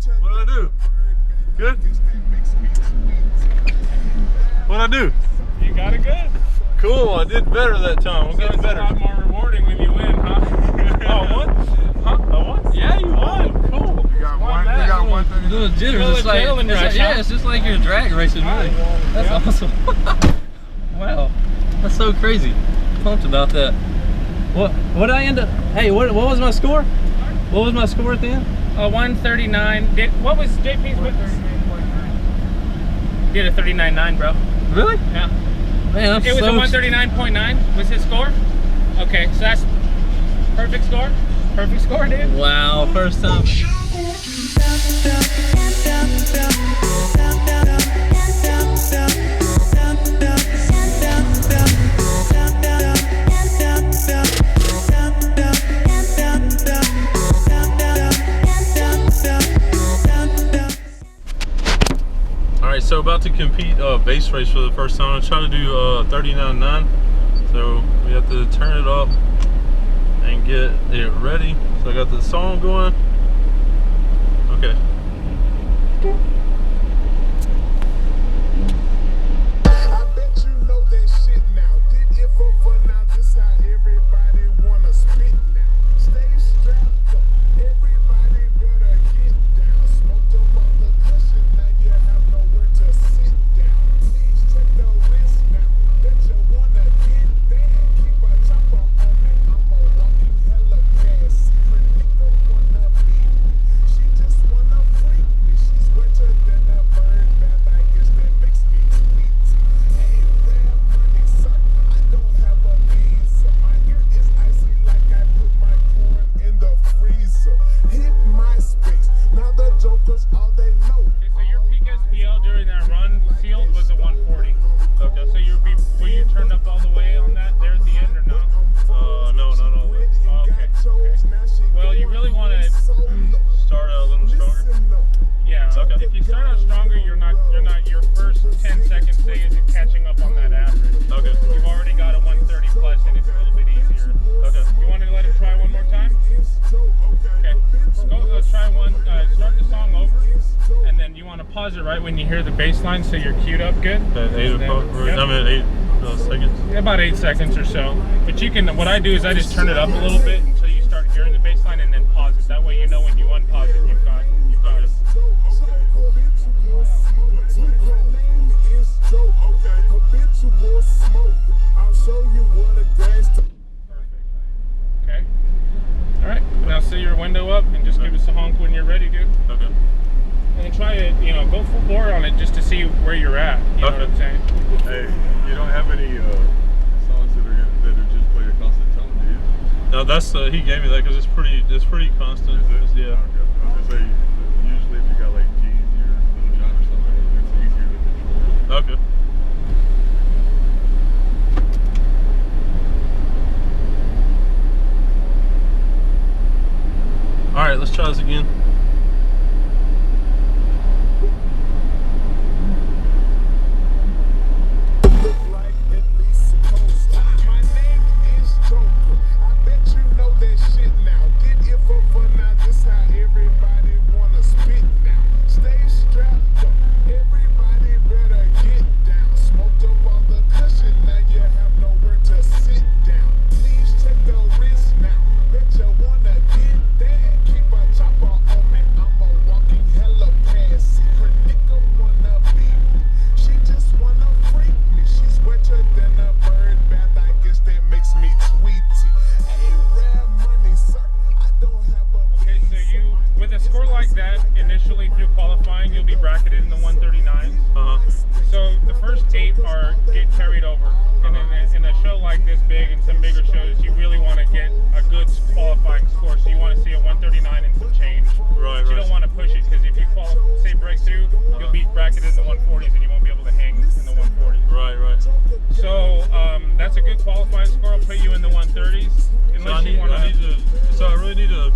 What'd I do? Good? What'd I do? You got it good. Cool, I did better that time. I'm getting better. It's a lot more rewarding when you win, huh? Oh, I won? Huh? I won? Yeah, you won. Oh, cool. You got one. You got one thing. Little jitters. Little It's like, adrenaline rush, yeah, huh? it's just like you're drag racing, really. That's awesome. Wow, that's so crazy. Pumped about that. What did I end up? Hey, what was my score? What was my score at the end? 139. What was JP's with? Did a 39.9, bro. Really? Yeah. Man, I'm It was so a 139.9 was his score. Okay, so that's perfect score. Perfect score, dude. Wow, first time. Alright, so about to compete base race for the first time. I'm trying to do 39.9. So we have to turn it up and get it ready. So I got the song going. Okay. I bet you know that shit now. Did it for fun now. This how everybody wanna spit now. Stay strapped up. Everybody better get down. Smoked up on the cushion. Now you have nowhere to sit down. Please take the risk now. Bet you wanna get bad. Keep a chopper on me. I'm a walking hella fast. Secret nigga wanna be me. She just wanna freak me. She's wetter than a bird bath. I guess that makes me sweet. Hey, rare money, sir. I don't have a visa. My ear is icy like I put my corn in the freezer. Hit my space. Now the jokers all they know. Okay, so your peak SPL during that run sealed was a 140. Okay, so were you turned up all the way on that there at the end or no? No, not all the way. Oh, okay. Well, you really want to Start out a little stronger. Yeah. Okay. If you start out stronger, your first 10 seconds say isn't catching up on that average. Okay. You've already got a 130 plus and it's a little bit easier. Okay. You want to let him try one more time? Okay. Let's try one. Start the song over, and then you want to pause it right when you hear the bass line so you're queued up good. At 8 o'clock. Yep. I'm at 8 seconds. Yeah, about 8 seconds or so. But you can. What I do is I just turn it up a little bit until you start hearing the bass line, and then pause it. That way you know when you unpause it, you've got it. I'll show you what a gangster. Perfect. Okay. All right. Now set your window up and just give us a honk when you're ready, dude. Okay. And then try it. Go full bore on it just to see where you're at. You know what I'm saying? Hey, you don't have any songs that are just play a constant tone, do you? No, that's he gave me that because it's pretty constant. Is it? Yeah. Okay. I was gonna say usually if you got like Jeezy or Little John or something, it's easier to control. Okay. All right, let's try this again. Look like at least supposed to. My name is Joker. I bet you know that shit now. Did it for fun now. This how everybody wanna spit now. Stay strapped up. Everybody better get down. Smoked up on the cushion. Now you have nowhere to sit down. Please take the risk now. Bet you wanna get that. Keep a chopper on me. I'm a walking hella fast. Secret nigga wanna be me. She just wanna freak me. She's wetter than a bird bath. I guess that makes me tweety. Hey, rare money, sir. I don't have a Okay, so with a score like that, initially through qualifying, you'll be bracketed in the 139s. So the first 8 get carried over. And then in a show like this big and some bigger shows, you really want to get a good qualifying score. So you want to see a 139 and some change. Right, But you right. don't want to push it because if you say breakthrough, you'll be bracketed in the 140s and you won't be able to hang in the 140s. Right, right. So that's a good qualifying score. I'll put you in the 130s. So Unless you want to. So I really need to.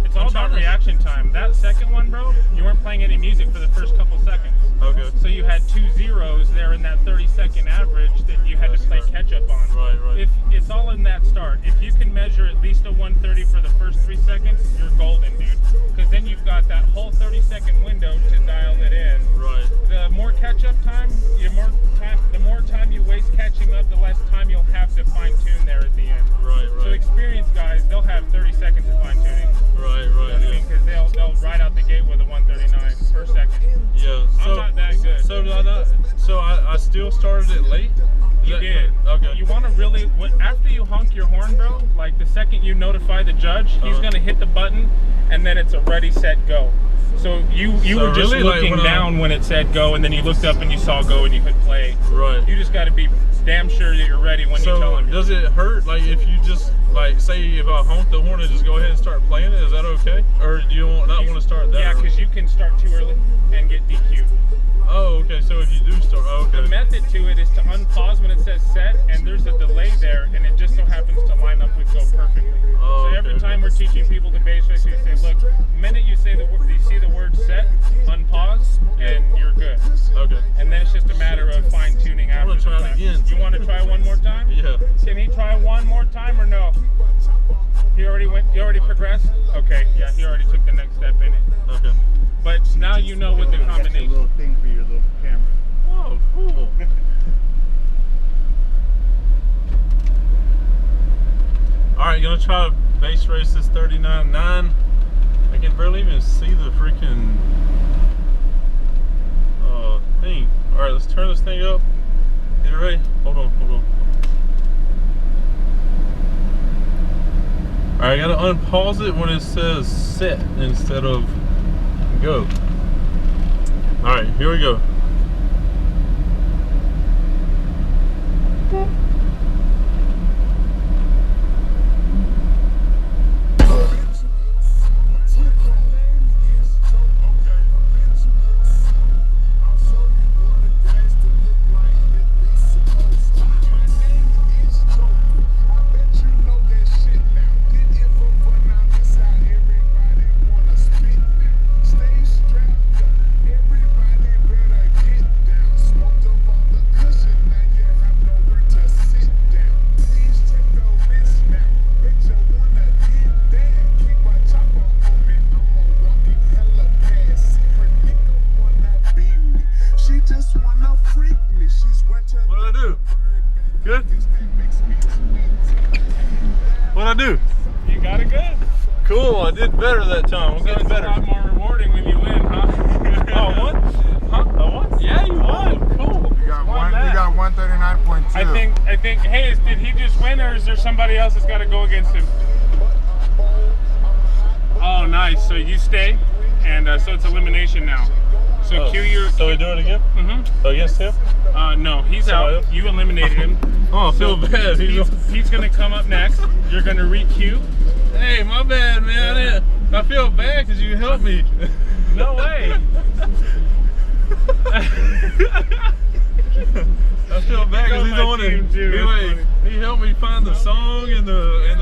It's all about reaction time. That second one, bro, you weren't playing any music for the first couple seconds. Okay. So you had 2 zeros there in that 30-second average that you had to play catch-up on. Right, right. If it's all in that start. If you can measure at least a 130 for the first 3 seconds, you're golden, dude. Because then you've got got that whole 30-second window to dial it in. Right. The more catch-up time, the more time you waste catching up, the less time you'll have to fine-tune there at the end. Right. So experienced guys, they'll have 30 seconds of fine-tuning. Right. You know what I mean? Because they'll ride out the gate with a 139 per second. Yeah. I'm not that good. So did I not? So I still started it late. You did. Okay. You want to really, after you honk your horn, bro, like the second you notify the judge, he's going to hit the button, and then it's a ready, set, go. So you were just really, looking like, down when it said go, and then you looked up and you saw go and you could play. Right. You just got to be damn sure that you're ready when you tell him. So does it hurt, like, if you just, like, say if I honk the horn and just go ahead and start playing it, is that okay? Or do you not want to start that? Yeah, because you can start too early and get DQ'd. Oh, okay. So if you do start, okay. The method to it is to unpause when it says set, and there's a delay there, and it just so happens to line up with go perfectly. Oh, so every time we're teaching people to bass race, we say, look, the minute you say you see the word set, unpause, and you're good. Okay. And then it's just a matter of fine tuning after. I'm gonna try it again. You want to try one more time? Yeah. Can he try one more time or no? He already progressed? Okay, yeah, he already took the next step in it. Okay. But now you know what the That's a combination. little thing for your little camera. Oh, cool. Alright, gonna try to bass race this 39.9. I can barely even see the freaking thing. Alright, let's turn this thing up. Get it ready. Hold on. Alright, I gotta unpause it when it says set instead of go. Alright, here we go. Good? What'd I do? You got it good. Cool, I did better that time. I'm getting better. It's a lot more rewarding when you win, huh? Oh, I won? Huh? I won? Yeah, you won. Cool. You got 139.2. I think, hey, did he just win, or is there somebody else that's got to go against him? Oh, nice. So you stay, and so it's elimination now. So cue your. So we do it again? Mm-hmm. Against him? No, he's out. You eliminated him. Oh, I feel bad. He's gonna come up next. You're gonna re-cue. Hey, my bad, man. I feel bad because you helped me. No way. I feel bad because he's the one that he helped me find the song and the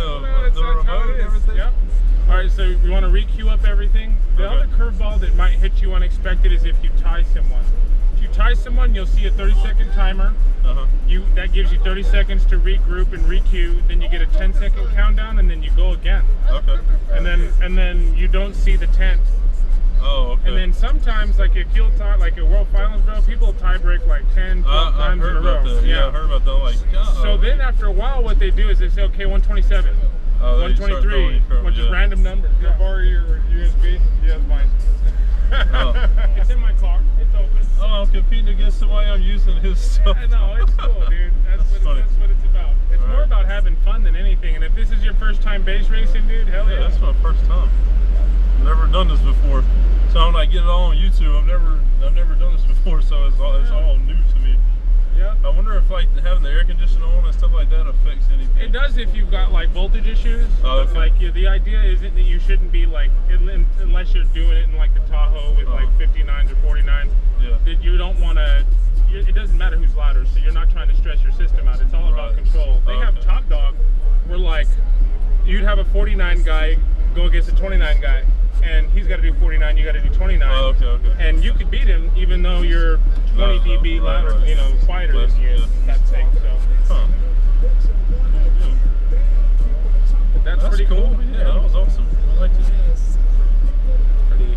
remote and everything. Yep. All right, so you want to re-cue up everything. The other curveball that might hit you unexpected is if you tie someone. If you tie someone, you'll see a 30-second timer. That gives you 30 seconds to regroup and re-cue. Then you get a 10-second countdown, and then you go again. Okay. And then you don't see the 10th. Oh, okay. And then sometimes, like if you'll tie, like at World Finals, bro, people tie break like 10, 12 times in a row. Yeah, I heard about that. Like, so then after a while, what they do is they say, okay, 127, 123, just random numbers. Can I borrow your USB? Yeah, it's mine. It's in my car. It's open. Oh, I'm competing against somebody. I'm using his stuff. Yeah, no, it's cool, dude. That's what it's about. It's more about having fun than anything. And if this is your first time bass racing, dude, hell yeah. That's my first time. I've never done this before, so I'm like getting it all on YouTube. I've never done this before, so it's all new to me. Yeah. I wonder if like having the air conditioner on and stuff like that affects anything. It does if you've got like voltage issues. Oh, okay. But like the idea isn't that you shouldn't be like unless you're doing it in like the Tahoe with like 59s or 49s. Yeah. That you don't want to. It doesn't matter who's louder, so you're not trying to stress your system out. It's all about control. They have Top Dog, where like you'd have a 49 guy go against a 29 guy, and he's got to do 49, you got to do 29. Oh, okay. And you could beat him even though you're 20 dB louder, quieter than he is. That thing. So. That's pretty cool. Yeah, that was awesome. I liked it. Pretty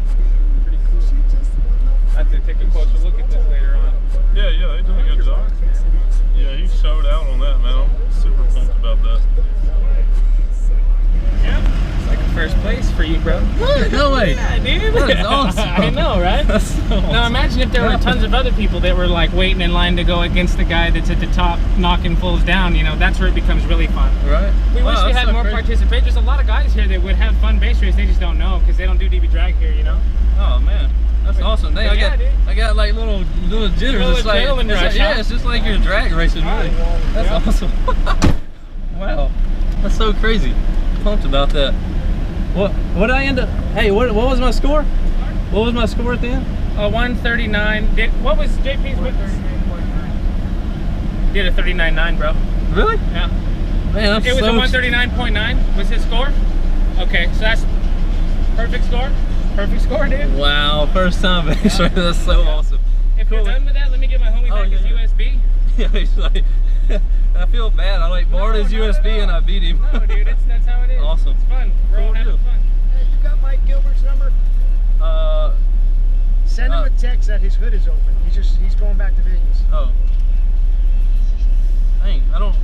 you, bro. What? No way. Yeah, dude. That's awesome. I know, right? That's so awesome. Now imagine if there were tons of other people that were like waiting in line to go against the guy that's at the top knocking fools down. You know, that's where it becomes really fun. Right. We wish we had more participation. There's a lot of guys here that would have fun base race. They just don't know because they don't do DB drag here, you know? Oh man, that's awesome. Dang, I got like little jitters. Little It's like, adrenaline rush, yeah, huh? it's just like you're drag racing, really. That's awesome. Wow, that's so crazy. Pumped about that. What did I end up? Hey, what was my score? What was my score at the end? 139. What was JP's? Did a 39.9, bro. Really? Yeah. Man, I'm It was so a 139.9 was his score. Okay, so that's perfect score. Perfect score, dude. Wow, first time base race. That's so awesome. If you're done with that, let me get my homie back his USB. Yeah, he's like, I feel bad. I like borrowed his USB and I beat him. No, dude, that's how it is. Awesome. It's fun. We're all having fun. Hey, you got Mike Gilbert's number? Send him a text that his hood is open. He's going back to Vegas. Oh. Dang, I don't.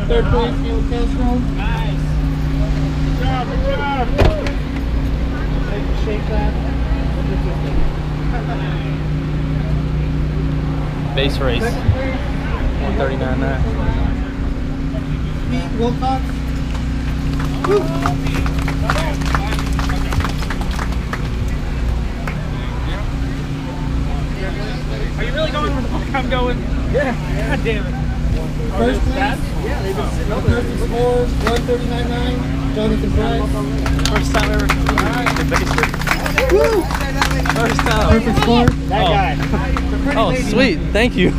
Third place, Neil Castro. Nice. Good job, good job. Shake that. Base race. 139.9. Pete Wilcox. Woo. Are you really going where the fuck I'm going? Yeah. God damn it. First place. Yeah, they've been sitting over there. Scores 139.9. Jonathan Price. First time ever. The base race. Woo. First time. Perfect score. That guy. Oh, sweet. Thank you. 149.9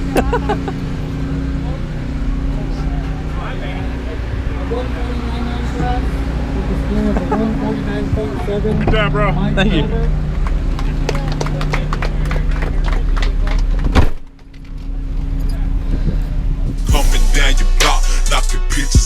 class. With the score of 149.7. Good job, bro. Thank you. Pumping down your block, knocking bitches